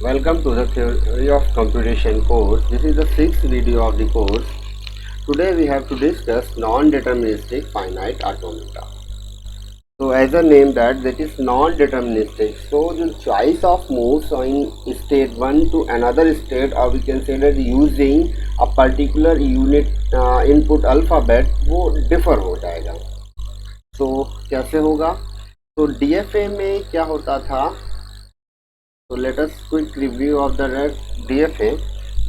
Welcome to the Theory of Computation course. This is the sixth video of the course. Today we have to discuss non-deterministic finite automata. So as a name that is non-deterministic. So the choice of moves in state 1 to another state, or we can say that using a particular unit input alphabet, वो differ हो जाएगा. So कैसे होगा? तो DFA में क्या होता था? तो let us quick review of the DFA.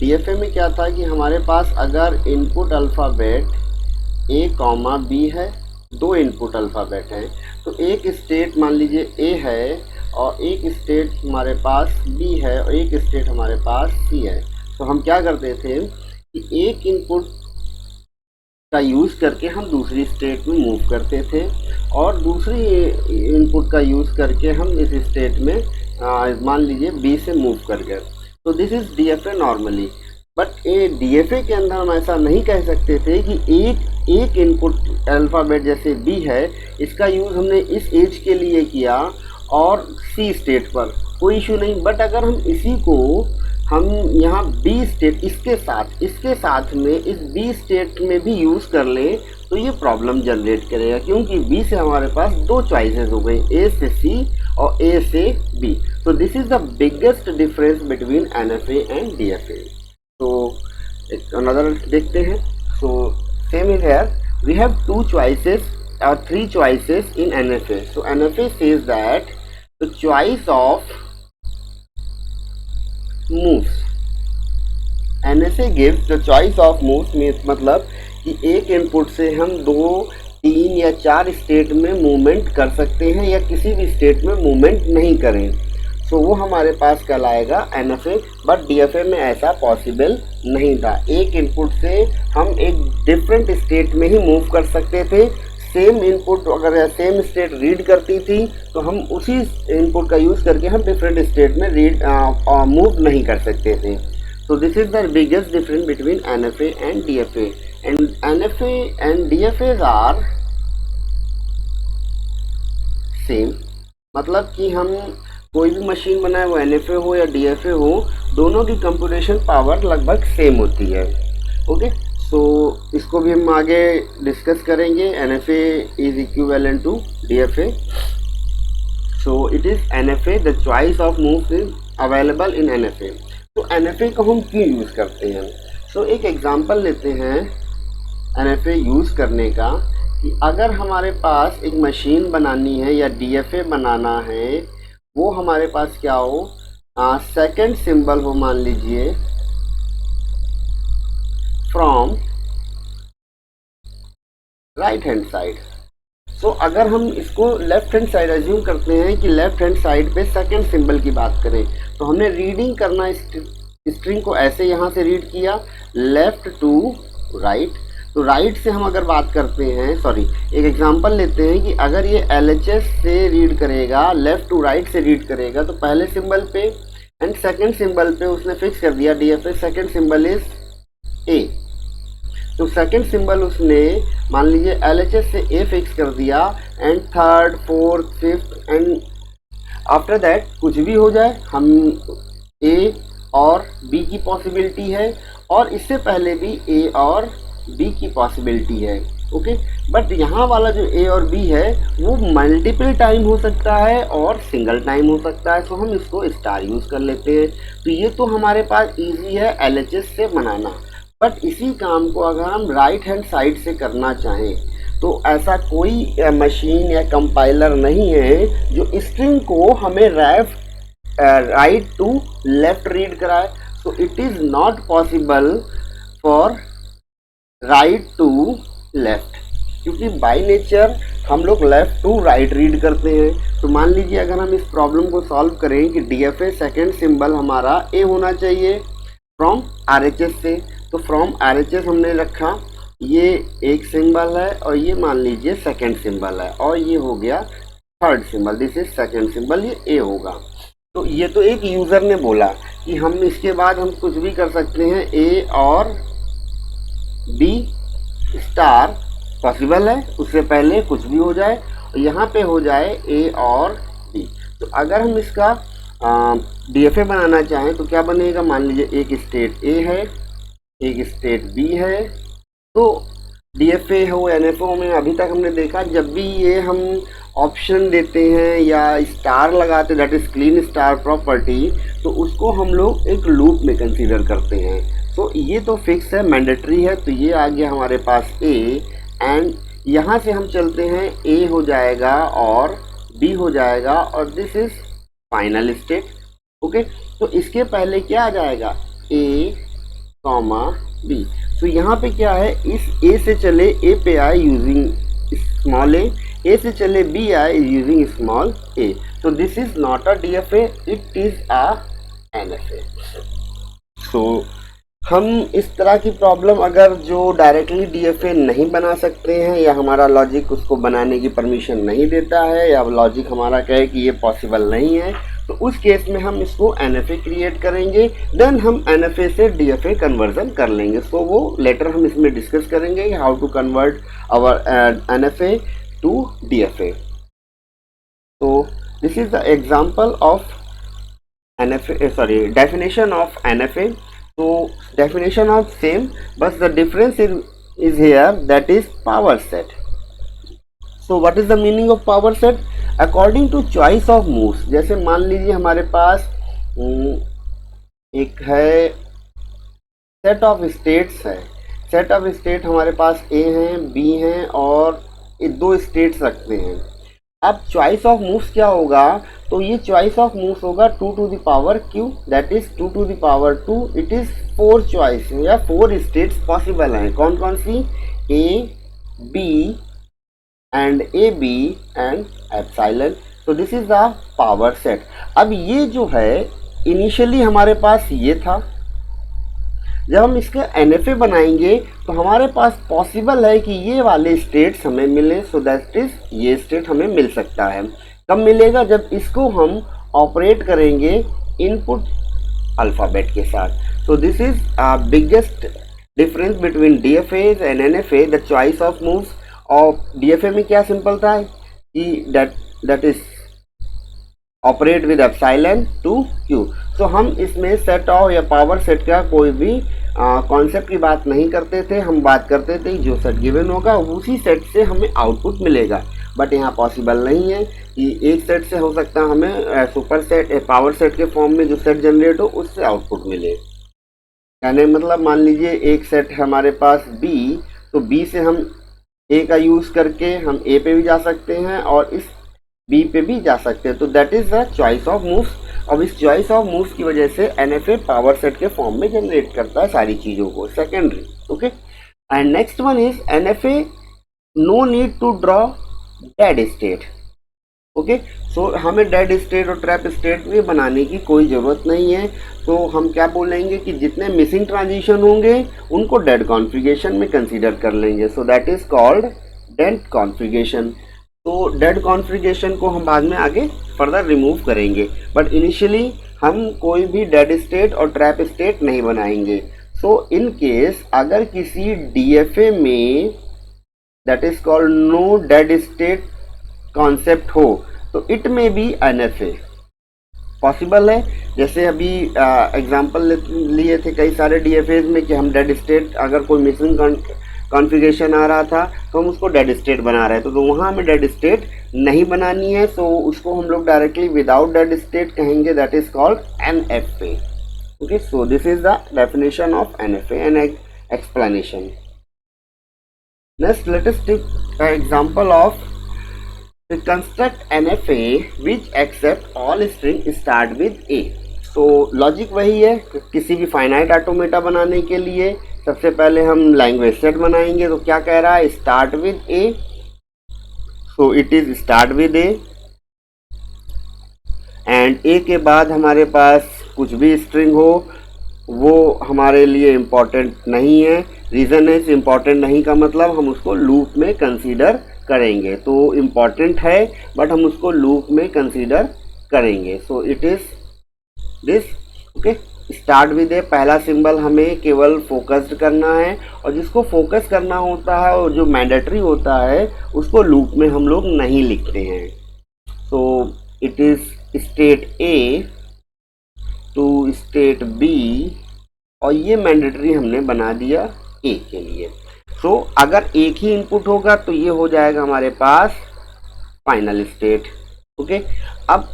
DFA में क्या था कि हमारे पास अगर input alphabet A comma B है, दो इनपुट अल्फ़ाबेट हैं, तो एक स्टेट मान लीजिए ए है और एक स्टेट हमारे पास बी है और एक स्टेट हमारे पास सी है. तो हम क्या करते थे कि एक इनपुट का यूज़ करके हम दूसरी स्टेट में मूव करते थे और दूसरी इनपुट का यूज़ करके हम इस स्टेट में मान लीजिए बी से मूव कर गए. तो this is DFA normally. But A DFA के अंदर हम ऐसा नहीं कह सकते थे कि एक इनपुट अल्फ़ाबेट जैसे बी है, इसका यूज़ हमने इस एज के लिए किया और सी स्टेट पर कोई इशू नहीं. बट अगर हम इसी को हम यहाँ बी स्टेट इसके साथ में इस बी स्टेट में भी यूज़ कर लें तो ये प्रॉब्लम जनरेट करेगा, क्योंकि बी से हमारे पास दो चॉइसेस हो गई, ए से सी और ए से बी. तो this is the biggest difference between NFA and DFA. तो अनदर देखते हैं. So same is here, we have two choices और three choices in NFA. So NFA says that the choice of moves, NFA gives the choice of moves means मतलब कि एक input से हम 2, 3 या 4 स्टेट में मूवमेंट कर सकते हैं या किसी भी स्टेट में मूवमेंट नहीं करें. सो वो हमारे पास कहलाएगा NFA. बट DFA में ऐसा पॉसिबल नहीं था. एक इनपुट से हम एक डिफरेंट स्टेट में ही मूव कर सकते थे. सेम इनपुट अगर सेम स्टेट रीड करती थी तो हम उसी इनपुट का यूज़ करके हम डिफरेंट स्टेट में रीड मूव नहीं कर सकते थे. So this is the biggest difference between NFA and DFA. And NFA and DFAs are same. मतलब कि हम कोई भी मशीन बनाए वो NFA हो या DFA हो, दोनों की कंप्यूटेशन पावर लगभग सेम होती है. ओके. सो इसको भी हम आगे डिस्कस करेंगे. NFA is equivalent to DFA. So it is NFA, the choice of moves is available in NFA. तो NFA को हम क्यों यूज़ करते हैं? सो एक एग्जांपल लेते हैं NFA यूज़ करने का, कि अगर हमारे पास एक मशीन बनानी है या DFA बनाना है, वो हमारे पास क्या हो, सेकंड सिंबल हो मान लीजिए फ्रॉम राइट हैंड साइड. सो अगर हम इसको लेफ्ट हैंड साइड एज्यूम करते हैं कि लेफ्ट हैंड साइड पे सेकंड सिंबल की बात करें, तो हमने रीडिंग करना स्ट्रिंग को ऐसे यहाँ से रीड किया लेफ्ट टू राइट. तो राइट से हम अगर बात करते हैं, एक एग्जांपल लेते हैं कि अगर ये LHS से रीड करेगा, लेफ्ट टू राइट से रीड करेगा, तो पहले सिंबल पे एंड सेकंड सिंबल पे उसने फिक्स कर दिया DFA, second symbol is A. तो सेकंड सिंबल उसने मान लीजिए LHS से A फिक्स कर दिया and third, fourth, fifth and after that कुछ भी हो जाए, हम A और B की पॉसिबिलिटी है और इससे पहले भी A और B की पॉसिबिलिटी है. ओके. बट यहाँ वाला जो A और B है वो मल्टीपल टाइम हो सकता है और सिंगल टाइम हो सकता है. सो हम इसको स्टार यूज़ कर लेते हैं. तो ये तो हमारे पास इजी है LHS से बनाना. बट इसी काम को अगर हम राइट हैंड साइड से करना चाहें तो ऐसा कोई मशीन या कंपाइलर नहीं है जो स्ट्रिंग को हमें राइट टू लेफ्ट रीड कराए. So it is not possible for right to left, क्योंकि बाय नेचर हम लोग लेफ्ट टू राइट रीड करते हैं. तो मान लीजिए अगर हम इस प्रॉब्लम को सॉल्व करें कि DFA सेकेंड सिंबल हमारा A होना चाहिए फ्रॉम RHS से, तो फ्रॉम RHS हमने रखा, ये एक सिंबल है और ये मान लीजिए सेकंड सिंबल है और ये हो गया third symbol, this is second symbol, ये A होगा. तो ये तो एक यूज़र ने बोला कि हम इसके बाद हम कुछ भी कर सकते हैं, A और B स्टार पॉसिबल है, उससे पहले कुछ भी हो जाए, यहाँ पे हो जाए A और B. तो अगर हम इसका डीएफए बनाना चाहें तो क्या बनेगा, मान लीजिए एक स्टेट ए है, एक स्टेट बी है। तो डीएफए हो एनएफओ में अभी तक हमने देखा जब भी ये हम ऑप्शन देते हैं या स्टार लगाते हैं, that is Kleene star property, तो उसको हम लोग एक लूप में कंसीडर करते हैं। तो ये तो फिक्स है, मैंडेटरी है। तो ये आ गया हमारे पास ए, एंड यहाँ से हम चलते हैं, ए हो जाएगा और बी हो जाएगा, और this is final state. Okay, तो इसके पहले क्या आ जाएगा, ए कॉमा बी। तो यहाँ पे क्या है, इस ए से चले ए पे आए यूजिंग स्मॉल ए से चले बी आए यूजिंग स्मॉल ए। तो this is not a DFA, it is a NFA. So हम इस तरह की प्रॉब्लम अगर जो डायरेक्टली डीएफए नहीं बना सकते हैं, या हमारा लॉजिक उसको बनाने की परमिशन नहीं देता है, या लॉजिक हमारा कहे कि ये पॉसिबल नहीं है, तो उस केस में हम इसको एनएफए क्रिएट करेंगे, देन हम एनएफए से डीएफए कन्वर्जन कर लेंगे। सो वो लेटर हम इसमें डिस्कस करेंगे, how to convert our NFA to DFA. तो this is the example of NFA, sorry, definition of NFA. तो definition of same, but the difference is here, that is power set. So what is the meaning of power set? According to choice of moves, जैसे मान लीजिए हमारे पास एक है set of states है, set of state हमारे पास ए हैं, B हैं, और ये दो स्टेट्स रखते हैं। अब चॉइस ऑफ मूव्स क्या होगा, तो ये चॉइस ऑफ मूव्स होगा 2 to the power q, that is 2 to the power 2। It is 4 choice या 4 स्टेट्स पॉसिबल हैं। कौन कौन सी, A B and A B and epsilon. तो this is the power set. अब ये जो है इनिशियली हमारे पास ये था, जब हम इसका एनएफए बनाएंगे तो हमारे पास पॉसिबल है कि ये वाले स्टेट्स हमें मिले। सो दैट इज ये स्टेट हमें मिल सकता है। कब मिलेगा, जब इसको हम ऑपरेट करेंगे इनपुट अल्फ़ाबेट के साथ। So this is biggest difference between DFAs and NFA, the choice of moves. और डीएफए में क्या सिंपल था कि that is operate with epsilon to Q. तो हम इसमें सेट ऑफ या पावर सेट का कोई भी कॉन्सेप्ट की बात नहीं करते थे। हम बात करते थे जो सेट गिवन होगा उसी सेट से हमें आउटपुट मिलेगा। बट यहाँ पॉसिबल नहीं है कि एक सेट से हो सकता है हमें सुपर सेट पावर सेट के फॉर्म में जो सेट जनरेट हो उससे आउटपुट मिले। यानी मतलब मान लीजिए एक सेट है हमारे पास बी, तो बी से हम ए का यूज़ करके हम ए पे भी जा सकते हैं और इस बी पे भी जा सकते हैं। तो that is the choice of moves. अब इस चॉइस ऑफ मूव्स की वजह से एनएफए पावर सेट के फॉर्म में जनरेट करता है सारी चीज़ों को, secondary. Okay, and next one is NFA no need to draw dead state. Okay, so हमें डेड स्टेट और ट्रैप स्टेट भी बनाने की कोई ज़रूरत नहीं है। तो हम क्या बोलेंगे कि जितने मिसिंग ट्रांजिशन होंगे उनको डेड कॉन्फ़िगरेशन में कंसीडर कर लेंगे। So that is called dead configuration. तो डेड कॉन्फ़िगरेशन को हम बाद में आगे फर्दर रिमूव करेंगे, बट इनिशियली हम कोई भी डेड स्टेट और ट्रैप स्टेट नहीं बनाएंगे। सो इन केस अगर किसी डीएफए में that is called no dead state concept हो तो इट में भी एनएफए पॉसिबल है। जैसे अभी एग्जांपल लिए थे कई सारे डीएफएज में कि हम डेड स्टेट अगर कोई मिसिंग कॉन्फ़िगरेशन आ रहा था तो हम उसको डेड स्टेट बना रहे थे, तो वहाँ हमें डेड स्टेट नहीं बनानी है। सो उसको हम लोग डायरेक्टली विदाउट डेड स्टेट कहेंगे, that is called NFA. Okay, so this is the definition of NFA and explanation. Next let us take example of construct NFA which accept all string start with A. तो logic वही है, किसी भी finite automata बनाने के लिए सबसे पहले हम लैंग्वेज सेट बनाएंगे। तो क्या कह रहा है, start with A. So it is start with A, and A के बाद हमारे पास कुछ भी स्ट्रिंग हो वो हमारे लिए इम्पोर्टेंट नहीं है। रीज़न है इम्पोर्टेंट नहीं का मतलब हम उसको लूप में कंसीडर करेंगे। तो इम्पॉर्टेंट है बट हम उसको लूप में कंसीडर करेंगे। So it is this. Okay, start with A पहला सिंबल हमें केवल फोकस्ड करना है, और जिसको फोकस करना होता है और जो मैंडेटरी होता है उसको लूप में हम लोग नहीं लिखते हैं। So it is state A to state B, और ये मैंडेटरी हमने बना दिया ए के लिए। सो अगर एक ही इनपुट होगा तो ये हो जाएगा हमारे पास फाइनल स्टेट। ओके, अब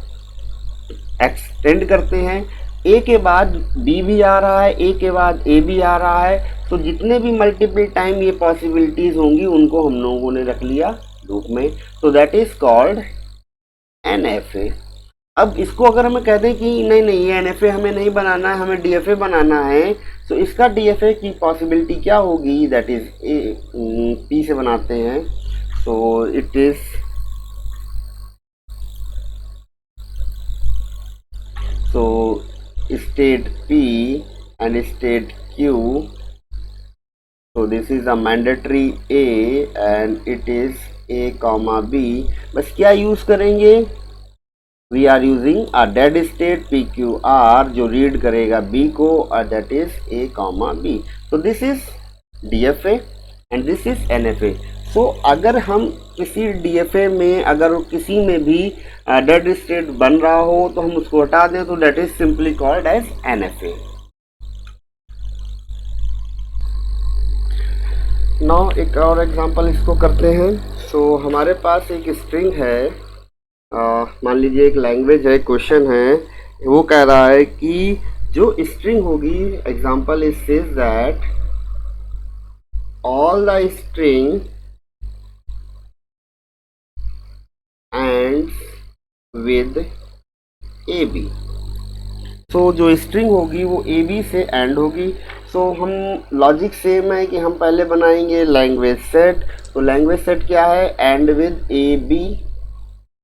एक्सटेंड करते हैं, ए के बाद बी भी आ रहा है, ए के बाद ए भी आ रहा है, तो जितने भी मल्टीपल टाइम ये पॉसिबिलिटीज होंगी उनको हम लोगों ने रख लिया लूप में, तो दैट इज कॉल्ड NFA। अब इसको अगर हमें कह दें कि नहीं नहीं ये NFA हमें नहीं बनाना है, हमें DFA बनाना है, तो इसका DFA की पॉसिबिलिटी क्या होगी, दैट इज P से बनाते हैं, so it is state P and state Q, so this is a mandatory A and it is A comma B। बस क्या यूज करेंगे, we are using a dead state PQR जो read करेगा B को, और and that A comma B। so this is DFA and this is NFA। सो अगर हम किसी DFA में अगर किसी में भी डेड स्टेट बन रहा हो तो हम उसको हटा दें, तो that is simply called as NFA। Now एक और एग्जांपल इसको करते हैं। सो हमारे पास एक स्ट्रिंग है, मान लीजिए एक लैंग्वेज है, क्वेश्चन है, वो कह रहा है कि जो स्ट्रिंग होगी, example is says that all the string ends with AB। सो जो स्ट्रिंग होगी वो AB से एंड होगी। सो हम लॉजिक सेम है कि हम पहले बनाएंगे लैंग्वेज सेट, तो लैंग्वेज सेट क्या है, एंड विद AB।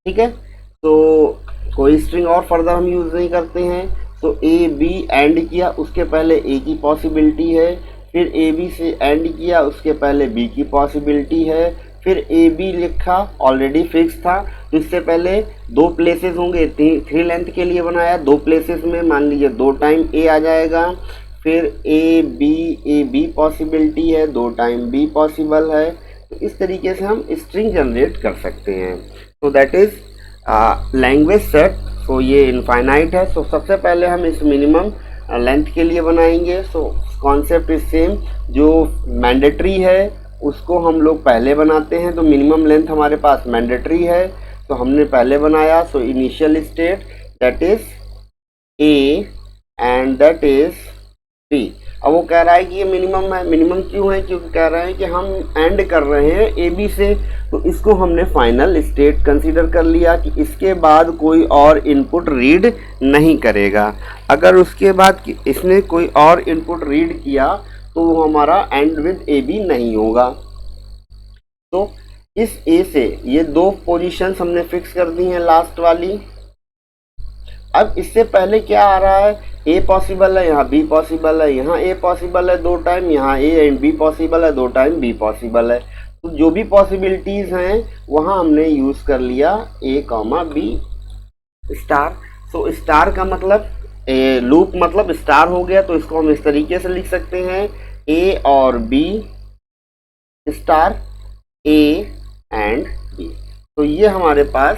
ठीक है, तो कोई स्ट्रिंग और फर्दर हम यूज़ नहीं करते हैं। तो AB एंड किया, उसके पहले A की पॉसिबिलिटी है, फिर AB से एंड किया, उसके पहले B की पॉसिबिलिटी है, फिर AB लिखा, ऑलरेडी फिक्स था, तो इससे पहले दो प्लेसेस होंगे, 3 लेंथ के लिए बनाया, 2 प्लेसेस में मान लीजिए 2 टाइम A आ जाएगा, फिर AB पॉसिबिलिटी है, 2 टाइम B पॉसिबल है। तो इस तरीके से हम स्ट्रिंग जनरेट कर सकते हैं। तो दैट इज लैंग्वेज सेट। सो ये इनफाइनाइट है। सो सबसे पहले हम इस मिनिमम लेंथ के लिए बनाएंगे। सो कॉन्सेप्ट इज सेम, जो मैंडेटरी है उसको हम लोग पहले बनाते हैं, तो मिनिमम लेंथ हमारे पास मैंडेटरी है, तो हमने पहले बनाया। So initial state that that A and that is B। अब वो कह रहा है कि ये मिनिमम है। मिनिमम क्यों है, क्योंकि कह रहे हैं कि हम एंड कर रहे हैं AB से, तो इसको हमने फाइनल स्टेट कंसीडर कर लिया कि इसके बाद कोई और इनपुट रीड नहीं करेगा। अगर उसके बाद इसने कोई और इनपुट रीड किया तो वो हमारा एंड विद AB नहीं होगा। तो इस A से ये 2 पोजीशंस हमने फिक्स कर दी हैं, लास्ट वाली। अब इससे पहले क्या आ रहा है, A पॉसिबल है, यहाँ B पॉसिबल है, यहाँ A पॉसिबल है 2 टाइम, यहाँ A एंड B पॉसिबल है, 2 टाइम B पॉसिबल है। तो जो भी पॉसिबिलिटीज़ हैं वहाँ हमने यूज़ कर लिया A comma B star. So star का मतलब लूप मतलब स्टार हो गया, तो इसको हम इस तरीके से लिख सकते हैं, A और B star A and B। तो ये हमारे पास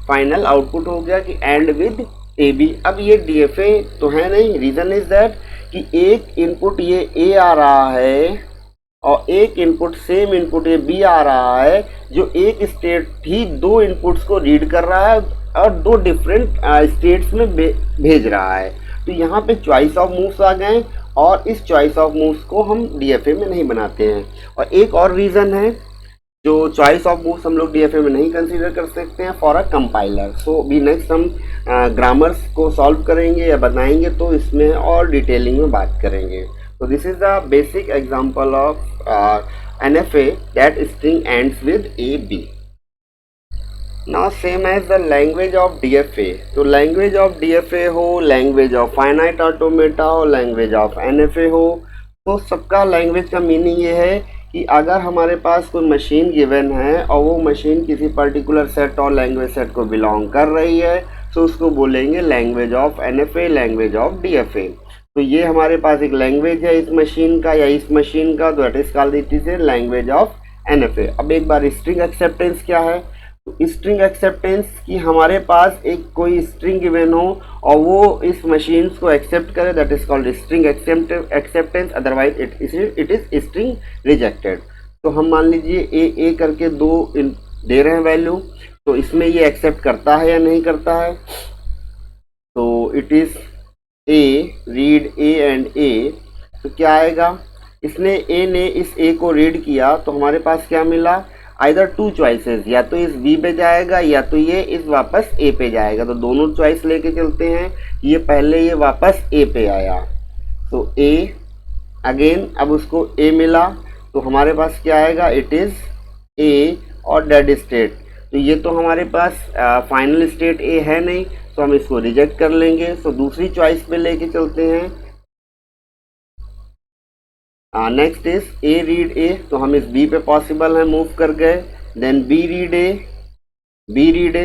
फाइनल आउटपुट हो गया कि एंड विद AB। अब ये DFA तो है नहीं, रीज़न इज दैट कि एक इनपुट ये A आ रहा है और एक इनपुट सेम इनपुट ये B आ रहा है, जो एक स्टेट ही 2 इनपुट्स को रीड कर रहा है और 2 डिफरेंट स्टेट्स में भेज रहा है। तो यहाँ पे चॉइस ऑफ मूव्स आ गए, और इस चॉइस ऑफ मूव्स को हम DFA में नहीं बनाते हैं। और एक और रीज़न है, जो चॉइस ऑफ मूव्स हम लोग DFA में नहीं कंसीडर कर सकते हैं फॉर अ कंपाइलर। सो भी नेक्स्ट हम ग्रामर्स को सॉल्व करेंगे या बताएंगे, तो इसमें और डिटेलिंग में बात करेंगे। So this is the basic example of NFA, that string ends with AB. Now same as the language of DFA. तो language of DFA हो, language of finite automata हो, language of NFA हो, तो सबका language का meaning ये है कि अगर हमारे पास कोई मशीन गिवन है और वो मशीन किसी पर्टिकुलर सेट और लैंग्वेज सेट को बिलोंग कर रही है, तो उसको बोलेंगे language of NFA, language of DFA। तो ये हमारे पास एक लैंग्वेज है इस मशीन का या इस मशीन का, तो it is called it is a language of NFA। अब एक बार स्ट्रिंग एक्सेप्टेंस क्या है, तो स्ट्रिंग एक्सेप्टेंस कि हमारे पास एक कोई स्ट्रिंग गिवन हो और वो इस मशीन्स को एक्सेप्ट करे, that is called string acceptance, otherwise it is string rejected. तो हम मान लीजिए ए करके दो दे रहे हैं वैल्यू, तो इसमें ये एक्सेप्ट करता है या नहीं करता है। तो it is A, read A and A, तो क्या आएगा, इसने ए ने इस ए को रीड किया तो हमारे पास क्या मिला, आइदर टू चॉइसेस, या तो इस बी पे जाएगा या तो ये इस वापस ए पे जाएगा। तो दोनों चॉइस लेके चलते हैं, ये पहले ये वापस ए पे आया, तो ए अगेन, अब उसको ए मिला तो हमारे पास क्या आएगा, इट इज ए और डेड स्टेट। तो ये तो हमारे पास फाइनल स्टेट ए है नहीं, तो हम इसको रिजेक्ट कर लेंगे। तो दूसरी चॉइस पे लेके चलते हैं, नेक्स्ट इज ए रीड ए, तो हम इस बी पे पॉसिबल है मूव कर गए। Then B read A,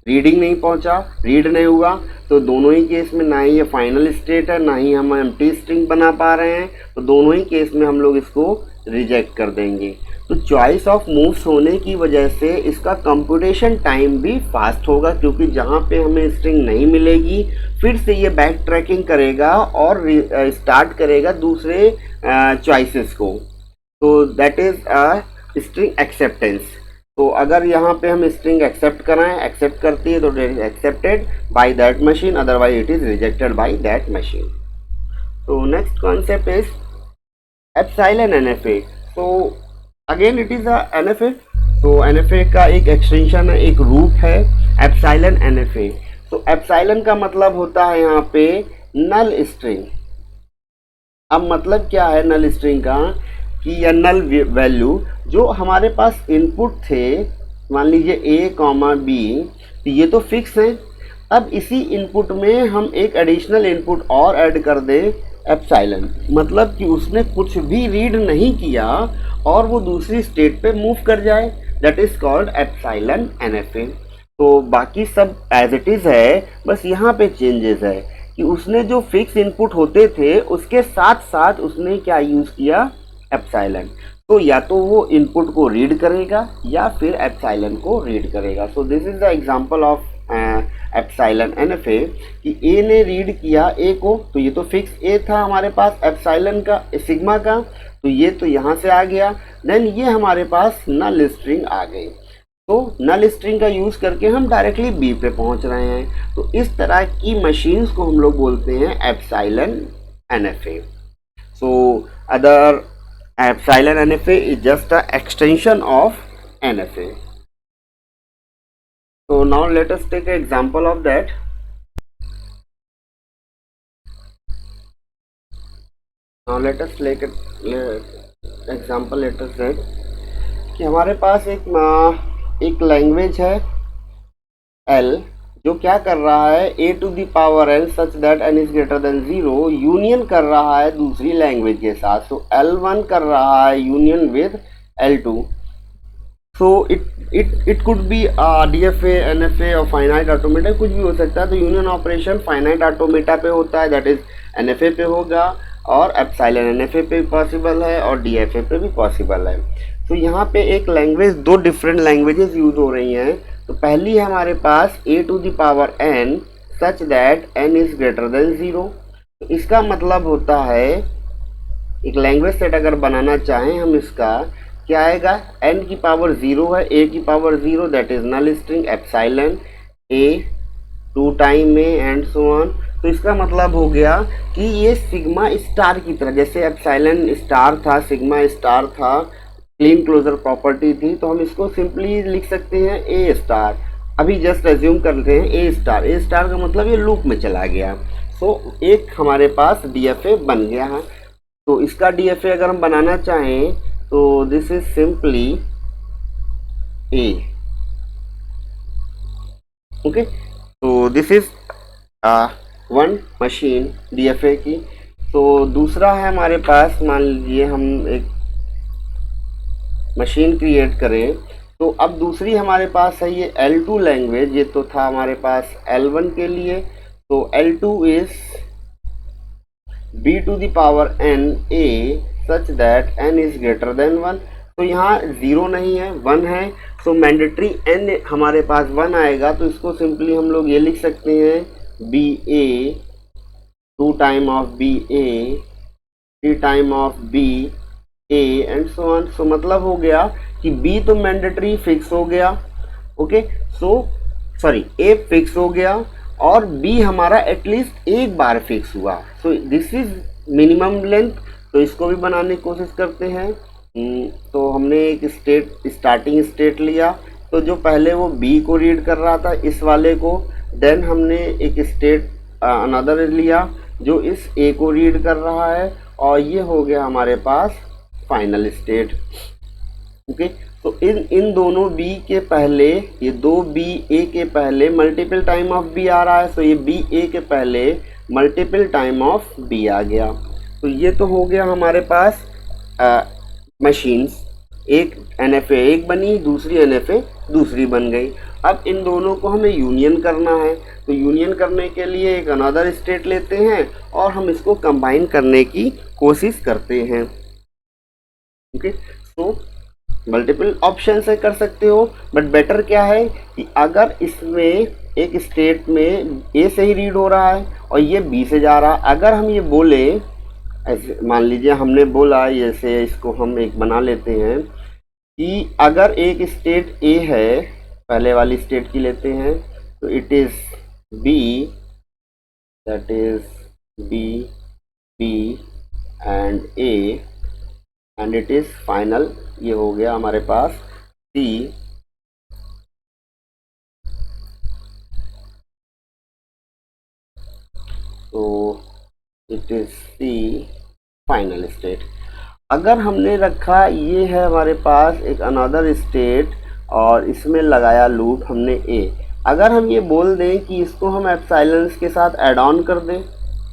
reading नहीं पहुंचा, रीड नहीं हुआ, तो दोनों ही केस में ना ही ये फाइनल स्टेट है ना ही हम एम्प्टी स्ट्रिंग बना पा रहे हैं, तो दोनों ही केस में हम लोग इसको रिजेक्ट कर देंगे। तो चॉइस ऑफ मूव्स होने की वजह से इसका कंप्यूटेशन टाइम भी फास्ट होगा, क्योंकि जहाँ पे हमें स्ट्रिंग नहीं मिलेगी फिर से ये बैक ट्रैकिंग करेगा और स्टार्ट करेगा दूसरे चॉइसेस को। तो दैट इज स्ट्रिंग एक्सेप्टेंस। तो अगर यहाँ पे हम स्ट्रिंग एक्सेप्ट कराएं, एक्सेप्ट करती है तो it is accepted by that machine, otherwise it is rejected by that machine. तो next concept is epsilon NFA. तो again it is a NFA, तो एनएफए का एक एक्सटेंशन है, एक रूप है एप्सिलॉन एनएफए। तो एप्सिलॉन का मतलब होता है यहाँ पे नल स्ट्रिंग। अब मतलब क्या है नल स्ट्रिंग का, कि या नल वैल्यू जो हमारे पास इनपुट थे, मान लीजिए ए कॉमा बी, तो ये तो फिक्स है। अब इसी इनपुट में हम एक एडिशनल इनपुट और ऐड कर दें एप्सिलॉन, मतलब कि उसने कुछ भी रीड नहीं किया और वो दूसरी स्टेट पे मूव कर जाए, that is called epsilon NFA. तो बाकी सब एज इट इज़ है, बस यहाँ पे चेंजेस है कि उसने जो फिक्स इनपुट होते थे उसके साथ साथ उसने क्या यूज़ किया, एप्सिलॉन। तो या तो वो इनपुट को रीड करेगा या फिर एप्सिलॉन को रीड करेगा। सो this is the example of epsilon NFA कि ए ने रीड किया ए को, तो ये तो फिक्स ए था हमारे पास एप्सिलॉन का, सिग्मा का, तो ये तो यहाँ से आ गया। देन ये हमारे पास नल स्ट्रिंग आ गई, तो नल स्ट्रिंग का यूज़ करके हम डायरेक्टली बी पे पहुँच रहे हैं। तो इस तरह की मशीन्स को हम लोग बोलते हैं epsilon NFA. So other epsilon NFA is just a extension of NFA. So now let us take an example of that. Now let us take example, let us say कि हमारे पास एक लैंग्वेज है L जो क्या कर रहा है, a to the power n such that n is greater than 0 union कर रहा है दूसरी लैंग्वेज के साथ। So L1 कर रहा है union with L2। So it could be DFA, NFA और फाइनाइट ऑटोमेटा, कुछ भी हो सकता है। तो यूनियन ऑपरेशन फाइनाइट ऑटोमेटा पे होता है, दैट इज NFA पे होगा, और एप्सिलॉन NFA पे भी पॉसिबल है और DFA पे भी पॉसिबल है। तो यहाँ पे एक लैंग्वेज, दो डिफरेंट लैंग्वेजेस यूज हो रही हैं। तो पहली है हमारे पास a to the power n such that n is greater than 0। तो इसका मतलब होता है एक लैंग्वेज सेट अगर बनाना चाहें हम, इसका क्या आएगा, n की पावर 0 है, a की power 0, that is null string epsilon a 2 time में एंड सो ऑन। तो इसका मतलब हो गया कि ये सिग्मा स्टार की तरह, जैसे एप्सिलॉन स्टार था, सिग्मा स्टार था, क्लीन क्लोजर प्रॉपर्टी थी, तो हम इसको सिंपली लिख सकते हैं a स्टार। अभी जस्ट एज्यूम करते हैं a स्टार का मतलब ये लूप में चला गया। सो एक हमारे पास DFA बन गया है। तो इसका DFA अगर हम बनाना चाहें तो this is simply A, okay. तो this is one machine DFA की। तो दूसरा है हमारे पास, मान लीजिए हम एक मशीन क्रिएट करें, तो अब दूसरी हमारे पास है ये L2 लैंग्वेज, ये तो था हमारे पास L1 के लिए। तो L2 is b to the power n a such that n is greater than 1। तो यहाँ 0 नहीं है, 1 है, सो मैंडेटरी n हमारे पास 1 आएगा। तो इसको सिंपली हम लोग ये लिख सकते हैं B A 2 time of B A 3 time of B A and so on. So मतलब हो गया कि बी तो मैंडेटरी फिक्स हो गया, okay, so sorry a fix हो गया और बी हमारा एटलीस्ट एक बार फिक्स हुआ। सो दिस इज मिनिमम लेंथ। तो इसको भी बनाने की कोशिश करते हैं। तो हमने एक स्टार्टिंग स्टेट लिया, तो जो पहले वो बी को रीड कर रहा था इस वाले को, देन हमने एक स्टेट अनदर लिया जो इस ए को रीड कर रहा है, और ये हो गया हमारे पास फाइनल स्टेट, ओके। तो इन दोनों बी के पहले, ये दो बी ए के पहले मल्टीपल टाइम ऑफ बी आ रहा है, तो ये बी ए के पहले मल्टीपल टाइम ऑफ बी आ गया। तो ये तो हो गया हमारे पास मशीन्स, एक NFA एक बनी, दूसरी NFA दूसरी बन गई। अब इन दोनों को हमें यूनियन करना है, तो यूनियन करने के लिए एक अनदर स्टेट लेते हैं और हम इसको कंबाइन करने की कोशिश करते हैं, ओके। तो मल्टीपल ऑप्शन से कर सकते हो, बट बेटर क्या है कि अगर इसमें एक स्टेट में ए से ही रीड हो रहा है और ये बी से जा रहा है, अगर हम ये बोले ऐसे, मान लीजिए हमने बोला, जैसे इसको हम एक बना लेते हैं कि अगर एक स्टेट ए है, पहले वाली स्टेट की लेते हैं, तो it is B, that is B B and A and it is final, ये हो गया हमारे पास सी। तो it is C final state. अगर हमने रखा ये है हमारे पास एक अनदर स्टेट और इसमें लगाया लूप हमने ए, अगर हम ये बोल दें कि इसको हम एप्सिलॉन्स के साथ ऐड ऑन कर दें,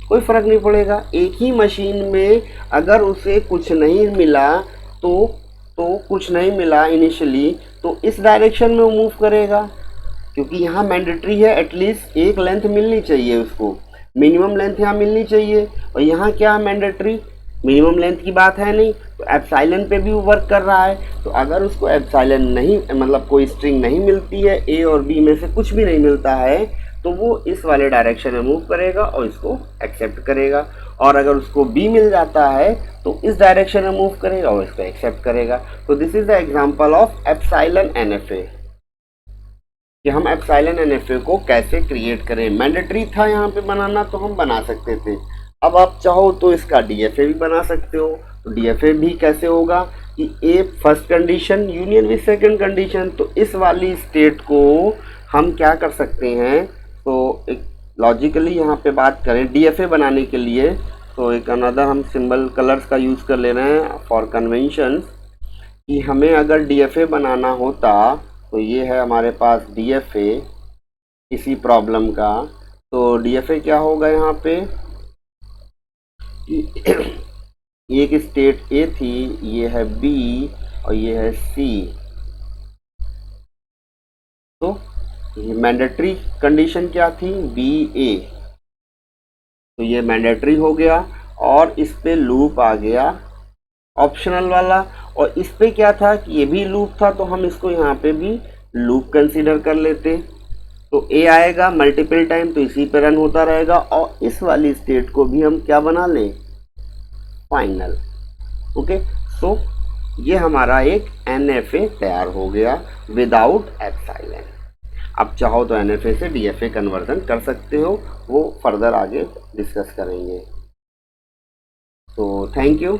कोई फ़र्क नहीं पड़ेगा। एक ही मशीन में अगर उसे कुछ नहीं मिला तो कुछ नहीं मिला इनिशियली, तो इस डायरेक्शन में वो मूव करेगा, क्योंकि यहाँ मैंडेटरी है एटलीस्ट एक लेंथ मिलनी चाहिए उसको, मिनिमम लेंथ यहाँ मिलनी चाहिए। और यहाँ क्या मैंडेटरी, मिनिमम लेंथ की बात है नहीं, तो एप्सिलॉन पे भी वो वर्क कर रहा है। तो अगर उसको एप्सिलॉन नहीं, मतलब कोई स्ट्रिंग नहीं मिलती है, ए और बी में से कुछ भी नहीं मिलता है, तो वो इस वाले डायरेक्शन में मूव करेगा और इसको एक्सेप्ट करेगा। और अगर उसको बी मिल जाता है तो इस डायरेक्शन में मूव करेगा और इसको एक्सेप्ट करेगा। तो this is the example of epsilon NFA, कि हम एप्सिलॉन NFA को कैसे क्रिएट करें। मैंडेटरी था यहाँ पे बनाना, तो हम बना सकते थे। अब आप चाहो तो इसका DFA भी बना सकते हो। तो DFA भी कैसे होगा कि a first condition union with second condition, तो इस वाली स्टेट को हम क्या कर सकते हैं, तो एक लॉजिकली यहाँ पे बात करें DFA बनाने के लिए, तो एक अनदर हम सिंबल कलर्स का यूज़ कर ले रहे हैं फॉर कन्वेंशन, कि हमें अगर DFA बनाना होता, तो ये है हमारे पास DFA इसी प्रॉब्लम का। तो DFA क्या होगा यहाँ पे कि एक स्टेट A थी, ये है B और ये है C, तो ये मैंडेटरी कंडीशन क्या थी BA, तो ये मैंडेटरी हो गया और इस पे लूप आ गया ऑप्शनल वाला। और इस पे क्या था कि ये भी लूप था, तो हम इसको यहाँ पे भी लूप कंसीडर कर लेते। तो ए आएगा मल्टीपल टाइम, तो इसी पे रन होता रहेगा, और इस वाली स्टेट को भी हम क्या बना लें, फाइनल, ओके। सो ये हमारा एक NFA तैयार हो गया विदाउट एप्सिलॉन। आप चाहो तो NFA से DFA कन्वर्जन कर सकते हो, वो फर्दर आगे डिस्कस करेंगे। तो थैंक यू।